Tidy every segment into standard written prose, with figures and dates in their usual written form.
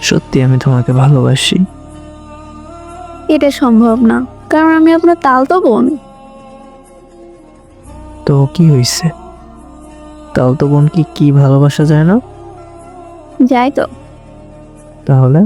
সত্যি আমি তোমাকে ভালোবাসি। এটা সম্ভব না, কারণ আমি আপনার তালতো বোন। তো কি হয়েছে? তাও তো বোন কি ভালোবাসা যায় না? যাই তো। তাহলে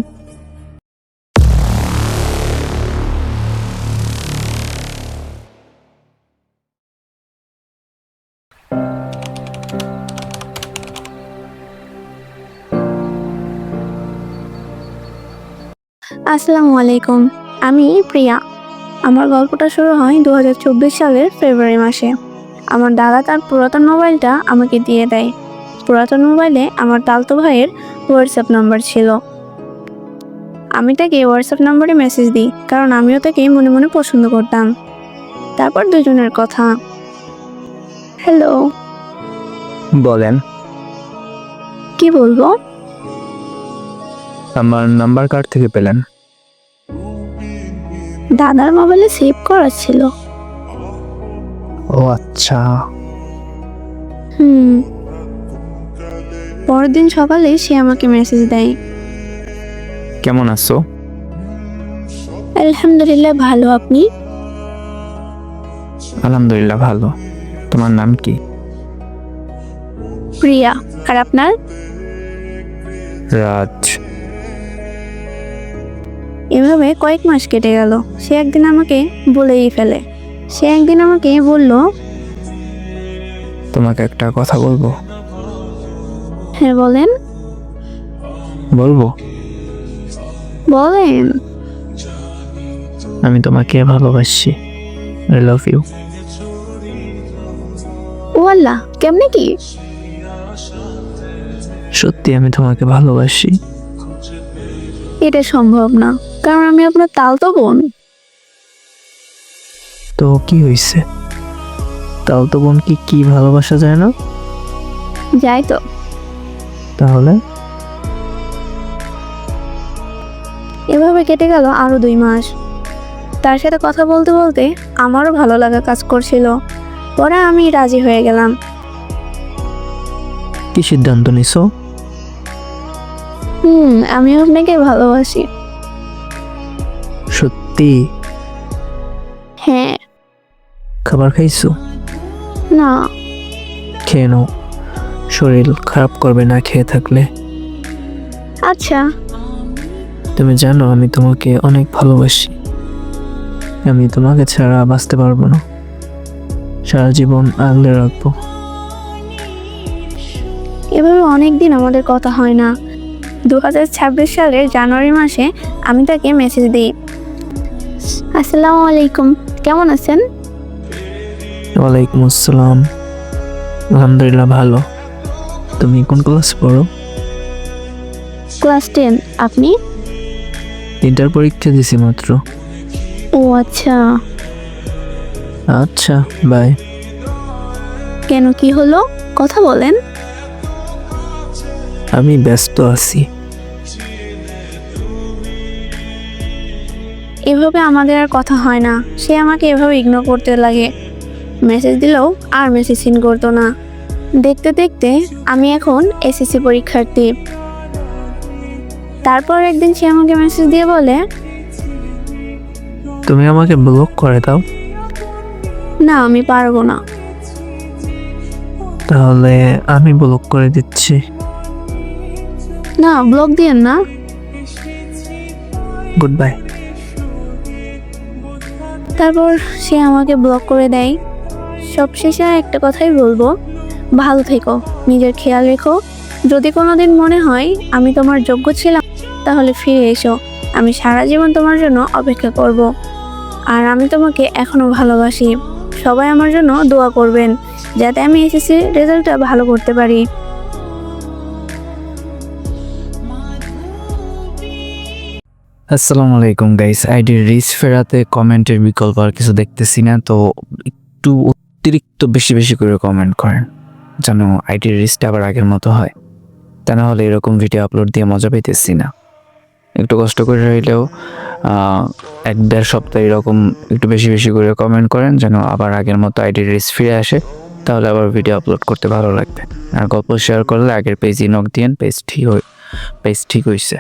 আসসালামু আলাইকুম, আমি প্রিয়া। আমার গল্পটা শুরু হয় 2024 সালের ফেব্রুয়ারি মাসে। আমার দাদা তার পুরাতন মোবাইলটা আমাকে দিয়ে দেয়। পুরাতন মোবাইলে আমার তালতো ভাইয়ের হোয়াটসঅ্যাপ নাম্বার ছিল। আমি তাকে হোয়াটসঅ্যাপ নাম্বারে মেসেজ দিই, কারণ আমিও তাকে মনে মনে পছন্দ করতাম। তারপর দুজনের কথা। হ্যালো। বলেন। কি বলবো? আমার নাম্বার কার থেকে পেলেন? দাদার মোবাইলে সেভ করা ছিল। ও আচ্ছা। পরের দিন সকালে সে আমাকে মেসেজ দেয়। কেমন আছো? আলহামদুলিল্লাহ ভালো, আপনি? আলহামদুলিল্লাহ ভালো। তোমার নাম কি? প্রিয়া। আর আপনার? রাজ। এভাবে কয়েক মাস কেটে গেল। সে একদিন আমাকে বলল, তোমাকে একটা কথা বলবো। হ্যাঁ বলেন। বলবো? বলেন। আমি তোমাকে ভালোবাসি। I love you. ও আল্লাহ, কেমনে কি? সত্যি আমি তোমাকে ভালোবাসি। এটা সম্ভব না, কারণ আমি আপনার তালতো বোন। তো কি হয়েছে? তাও তো বোন কি ভালোবাসা যায় না? যাই তো। তাহলে এভাবে কেটে গেল আরো 2 মাস। তার সাথে কথা বলতে বলতে আমারও ভালো লাগা কাজ করছিল। পরে আমি রাজি হয়ে গেলাম। কি সিদ্ধান্ত নিছো? আমি আপনাকে ভালোবাসি। সত্যি? হ্যাঁ। খাবার খাইছো? না। খেয়ে নাও, শরীর খারাপ করবে না খেয়ে থাকলে। আচ্ছা। তুমি জানো আমি তোমাকে অনেক ভালোবাসি। আমি তোমাকে ছাড়া বাঁচতে পারবো না, সারা জীবন আগলে রাখবো। এভাবে অনেকদিন আমাদের কথা হয় না। 2026 সালের জানুয়ারি মাসে আমি তাকে মেসেজ দিই, আসসালামু আলাইকুম, কেমন আছেন? ওয়ালাইকুম আসসালাম, আলহামদুলিল্লাহ ভালো। তুমি কোন ক্লাসে পড়ো? ক্লাস 10। আপনি? ইন্টার পরীক্ষা দিছি মাত্র। ও আচ্ছা। আচ্ছা, বাই। কেন, কি হলো? কথা বলেন। আমি ব্যস্ত আছি। এভাবে আমাদের আর কথা হয় না। সে আমাকে এভাবে ইগনোর করতে লাগে। মেসেজ দিলেও আর মেসেজ সিন করতো না। দেখতে দেখতে আমি এখন এসএসসি পরীক্ষার্থী। তারপর একদিন সে আমাকে মেসেজ দিয়ে বলে, তুমি আমাকে ব্লক করে দাও। না, আমি পারবো না। তাহলে আমি ব্লক করে দিচ্ছি। না, ব্লক দিয়েন না। Good bye. তারপর সে আমাকে ব্লক করে দেয়। সবশেষে একটা কথাই বলবো, ভালো থেকো, নিজের খেয়াল রেখো। যদি কোনোদিন মনে হয় আমি তোমার যোগ্য ছিলাম, তাহলে ফিরে এসো। আমি সারা জীবন তোমার জন্য অপেক্ষা করব। আর আমি তোমাকে এখনো ভালোবাসি। সবাই আমার জন্য দোয়া করবেন, যাতে আমি এসএসসি রেজাল্টটা ভালো করতে পারি। আসসালামু আলাইকুম গাইস। আইডির রিচ ফেরাতে কমেন্টের বিকল্প আর কিছু দেখতেছি না, তো একটু অতিরিক্ত বেশি বেশি করে কমেন্ট করেন যেন আইডির রিচটা আবার আগের মতো হয়। তা না হলে এরকম ভিডিও আপলোড দিয়ে মজা পাইতেছি না। একটু কষ্ট করে হইলেও 1-1.5 সপ্তাহ এরকম একটু বেশি বেশি করে কমেন্ট করেন যেন আবার আগের মতো আইডির রিচ ফিরে আসে, তাহলে আবার ভিডিও আপলোড করতে ভালো লাগবে। আর গল্প শেয়ার করলে আগের পেজই নক দিয়েন, পেজ ঠিক হয়েছে।